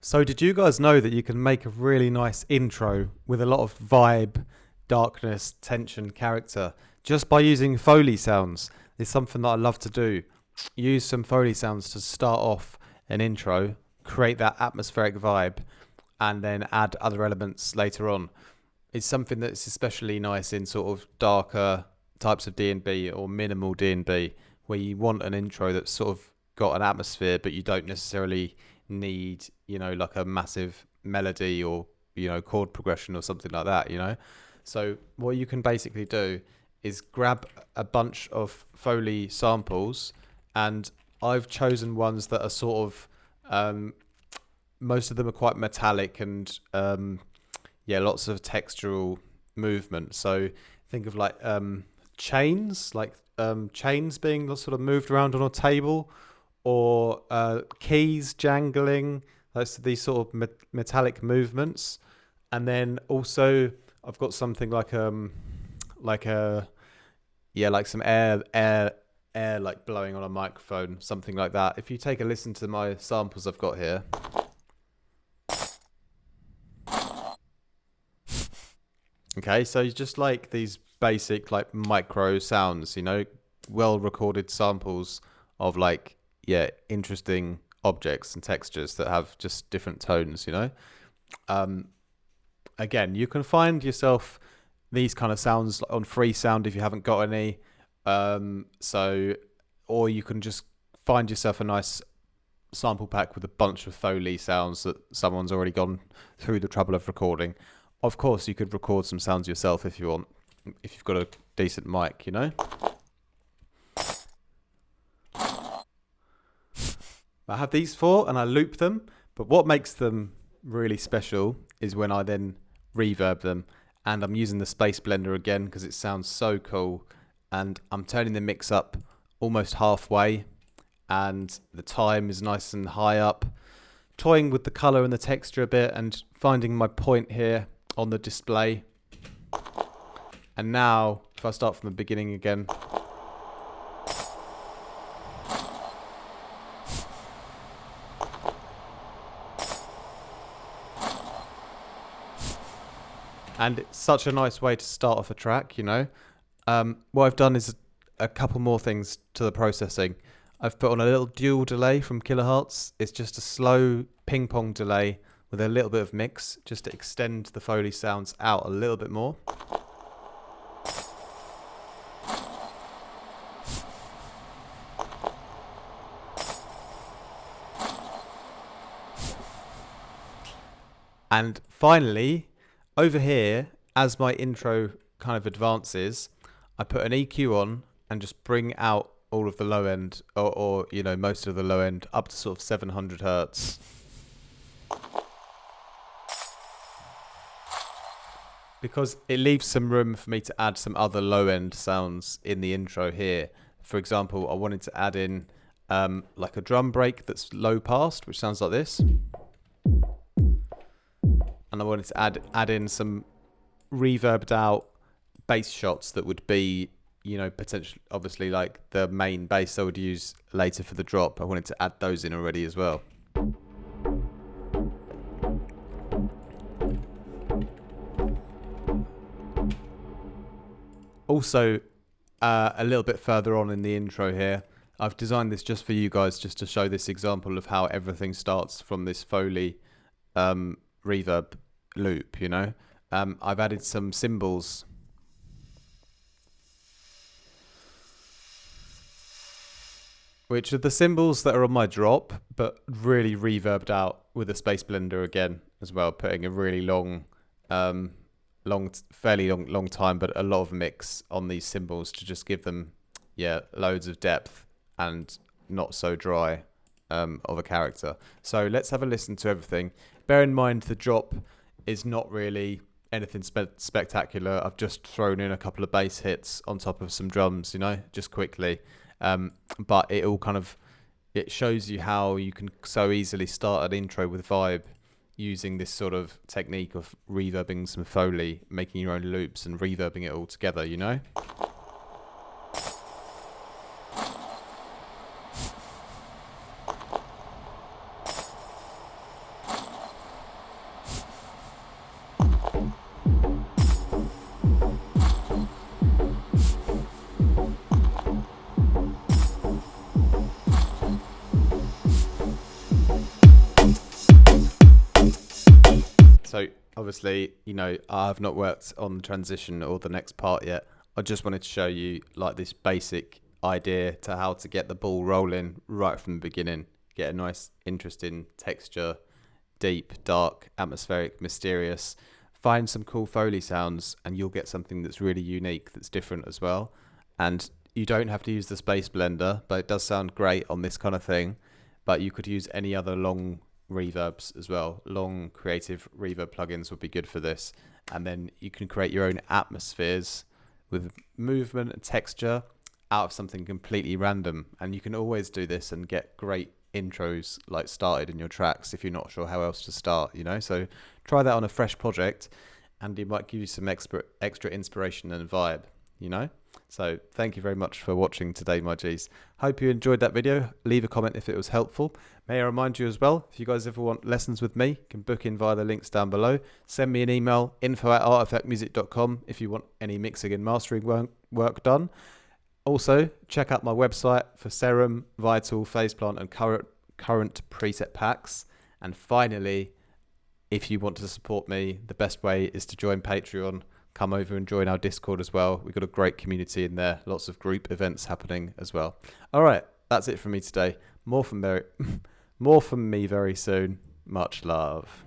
So, did you guys know that you can make a really nice intro with a lot of vibe, darkness, tension, character just by using Foley sounds? It's something that I love to do. Use some Foley sounds to start off an intro, create that atmospheric vibe, and then add other elements later on. It's something that's especially nice in sort of darker types of DnB or minimal DnB, where you want an intro that's sort of got an atmosphere, but you don't necessarily need, like a massive melody or, chord progression or something like that. So what you can basically do is grab a bunch of Foley samples, and I've chosen ones that are sort of, most of them are quite metallic and, lots of textural movement. So think of like chains, chains being sort of moved around on a table, or keys jangling. That's these sort of metallic movements. And then also I've got something like some air like blowing on a microphone, something like that. If you take a listen to my samples I've got here. Okay, so just like these basic like micro sounds, well recorded samples of interesting objects and textures that have just different tones. Again, you can find yourself these kind of sounds on free sound if you haven't got any. Or you can just find yourself a nice sample pack with a bunch of Foley sounds that someone's already gone through the trouble of recording. Of course, you could record some sounds yourself if you want, if you've got a decent mic. I have these four and I loop them, but what makes them really special is when I then reverb them, and I'm using the space blender again because it sounds so cool, and I'm turning the mix up almost halfway, and the time is nice and high up, toying with the color and the texture a bit and finding my point here on the display. And now if I start from the beginning again, and it's such a nice way to start off a track. What I've done is a couple more things to the processing. I've put on a little dual delay from kilohertz. It's just a slow ping pong delay with a little bit of mix, just to extend the Foley sounds out a little bit more. And finally, over here, as my intro kind of advances, I put an EQ on and just bring out all of the low end, or most of the low end, up to sort of 700 hertz. Because it leaves some room for me to add some other low end sounds in the intro here. For example, I wanted to add in like a drum break that's low passed, which sounds like this. And I wanted to add in some reverbed out bass shots that would be, potentially, obviously, like the main bass I would use later for the drop. I wanted to add those in already as well. Also, a little bit further on in the intro here, I've designed this just for you guys, just to show this example of how everything starts from this Foley reverb loop. I've added some cymbals, which are the cymbals that are on my drop, but really reverbed out with a space blender again as well, putting a really fairly long time, but a lot of mix on these cymbals to just give them, loads of depth and not so dry of a character. So let's have a listen to everything. Bear in mind the drop is not really anything spectacular. I've just thrown in a couple of bass hits on top of some drums, just quickly. But it all it shows you how you can so easily start an intro with vibe using this sort of technique of reverbing some Foley, making your own loops and reverbing it all together, So obviously, you know, I've not worked on the transition or the next part yet. I just wanted to show you like this basic idea to how to get the ball rolling right from the beginning. Get a nice, interesting texture, deep, dark, atmospheric, mysterious. Find some cool Foley sounds and you'll get something that's really unique, that's different as well. And you don't have to use the Space Blender, but it does sound great on this kind of thing. But you could use any other long reverbs as well. Long creative reverb plugins would be good for this. And then you can create your own atmospheres with movement and texture out of something completely random. And you can always do this and get great intros like started in your tracks if you're not sure how else to start, you know. So try that on a fresh project and it might give you some extra inspiration and vibe, you know. So thank you very much for watching today, my G's. Hope you enjoyed that video. Leave a comment if it was helpful. May I remind you as well, if you guys ever want lessons with me, you can book in via the links down below. Send me an email, info@arteffectmusic.com, if you want any mixing and mastering work done. Also, check out my website for Serum, Vital, Phaseplant and current preset packs. And finally, if you want to support me, the best way is to join Patreon. Come over and join our Discord as well. We've got a great community in there. Lots of group events happening as well. All right, that's it from me today. More from me very soon. Much love.